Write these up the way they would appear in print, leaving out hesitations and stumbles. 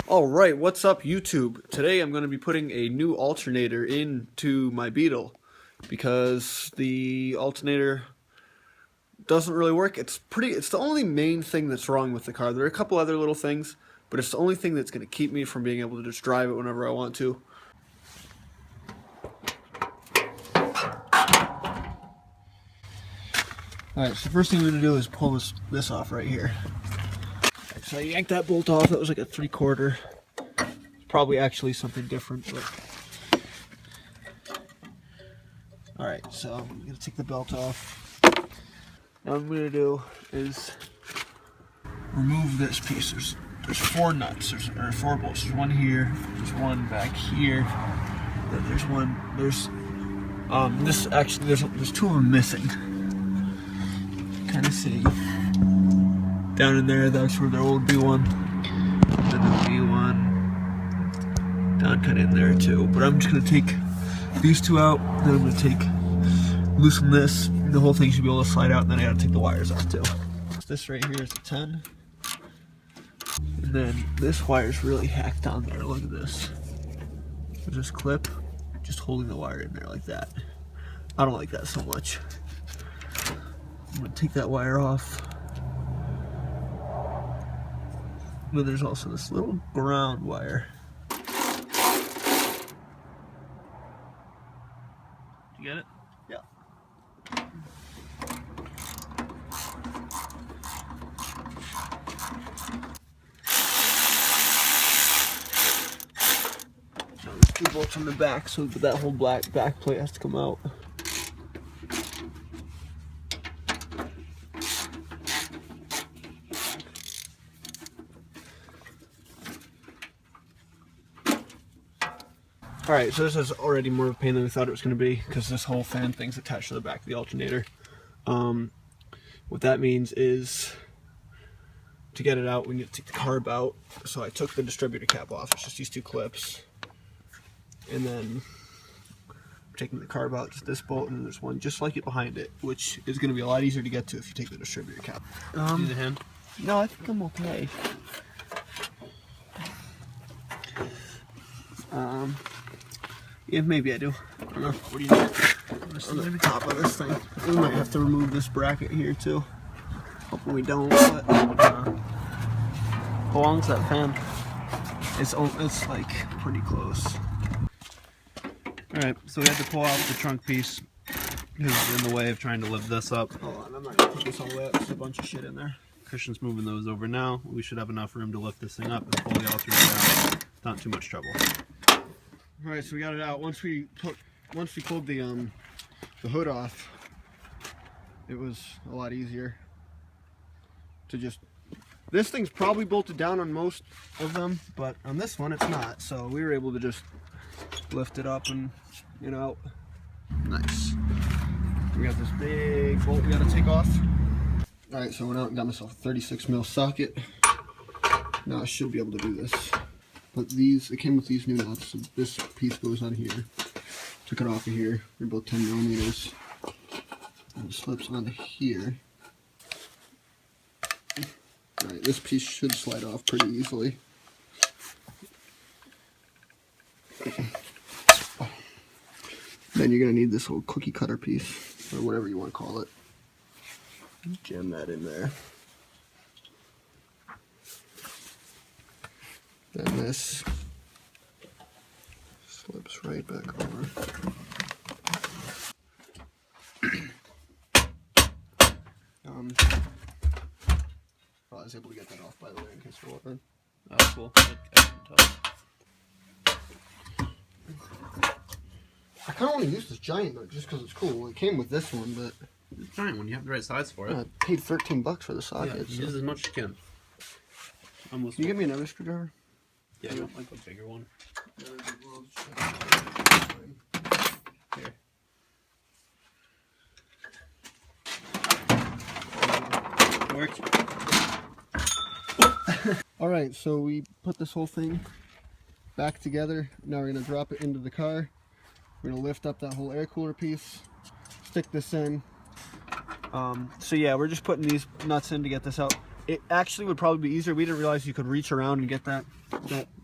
Alright, what's up YouTube? Today I'm going to be putting a new alternator into my Beetle because the alternator doesn't really work. It's the only main thing that's wrong with the car. There are a couple other little things, but it's the only thing that's going to keep me from being able to just drive it whenever I want to. Alright, so the first thing I'm going to do is pull this off right here. So I yanked that bolt off. That was like a 3/4. It's probably actually something different, but alright, so I'm gonna take the belt off. Now what I'm gonna do is remove this piece. There's 4 nuts, or 4 bolts. There's one here, there's one back here, then there's one, there's there's 2 of them missing. Kinda see. Down in there, that's where there would be one. Then there'll be one down kind of in there too. But I'm just gonna take these 2 out. Then I'm gonna loosen this. The whole thing should be able to slide out. And then I gotta take the wires off too. This right here is a 10. And then this wire's really hacked on there. Look at this. There's this clip, just holding the wire in there like that. I don't like that so much. I'm gonna take that wire off. But there's also this little ground wire. You get it? Yeah. Now there's 2 bolts on the back, so that whole back plate has to come out. Alright, so this is already more of a pain than we thought it was going to be, because this whole fan thing's attached to the back of the alternator. What that means is, to get it out, we need to take the carb out. So I took the distributor cap off. It's just these 2 clips. And then, I'm taking the carb out, just this bolt, and there's one just like it behind it, which is going to be a lot easier to get to if you take the distributor cap. Do the hand? No, I think I'm okay. Yeah, maybe I do. I don't know. What do you need? On the top of this thing. We might have to remove this bracket here too. Hoping we don't, but how long's that fan? It's like pretty close. Alright, so we had to pull out the trunk piece because it's in the way of trying to lift this up. Hold on, I'm not gonna put this all the way up. There's a bunch of shit in there. Christian's moving those over now. We should have enough room to lift this thing up and pull the alternator out. Not too much trouble. Alright, so we got it out. Once we pulled the hood off, it was a lot easier to just. This thing's probably bolted down on most of them, but on this one it's not. So we were able to just lift it up and out. Nice. We got this big bolt we got to take off. Alright, so I went out and got myself a 36mm socket. Now I should be able to do this. But it came with these new nuts, so this piece goes on here. Took it off of here. They're both 10mm. And it slips onto here. Alright, this piece should slide off pretty easily. Then you're going to need this little cookie cutter piece, or whatever you want to call it. Jam that in there. Then this slips right back over. I was able to get that off, by the way, in case you're wondering. Oh, cool. I can tell. I kind of want to use this giant nut just because it's cool. It came with this one, but It's a giant one. You have the right size for it. I paid $13 for the socket. Yeah, use as much as you can. Almost. Can you give me another screwdriver? Yeah, you want like a bigger one. Here. Worked. Alright, so we put this whole thing back together. Now we're going to drop it into the car. We're going to lift up that whole air cooler piece, stick this in. So yeah, we're just putting these nuts in to get this out. it actually would probably be easier. We didn't realize you could reach around and get that.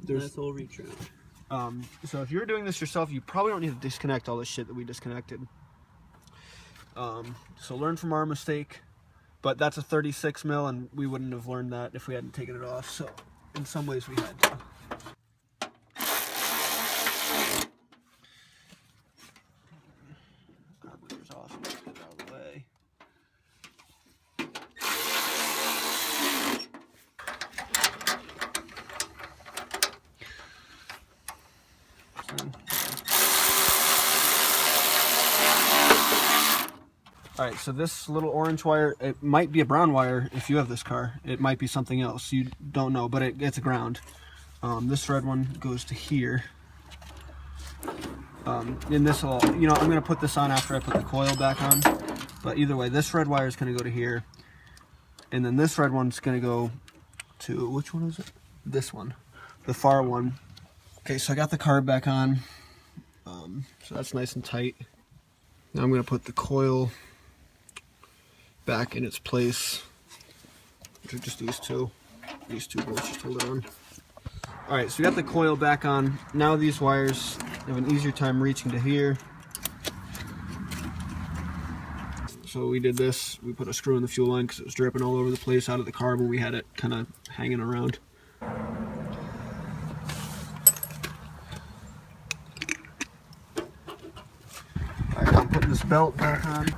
That's all reach around. So if you're doing this yourself, you probably don't need to disconnect all this shit that we disconnected. So learn from our mistake. But that's a 36 mil, and we wouldn't have learned that if we hadn't taken it off. So in some ways we had to. Carburetor's off. Get it out of the way. Alright, so this little orange wire, it might be a brown wire if you have this car. It might be something else. You don't know, but it's a ground. This red one goes to here. And this will, you know, I'm going to put this on after I put the coil back on. But either way, this red wire is going to go to here. And then this red one's going to go to, which one is it? This one. The far one. Okay, so I got the carb back on. So that's nice and tight. Now I'm going to put the coil back in its place, which are just these two bolts just hold it on. Alright, so we got the coil back on. Now these wires have an easier time reaching to here. So we did this, we put a screw in the fuel line because it was dripping all over the place out of the carb when we had it kind of hanging around. Alright, I'm putting this belt back on.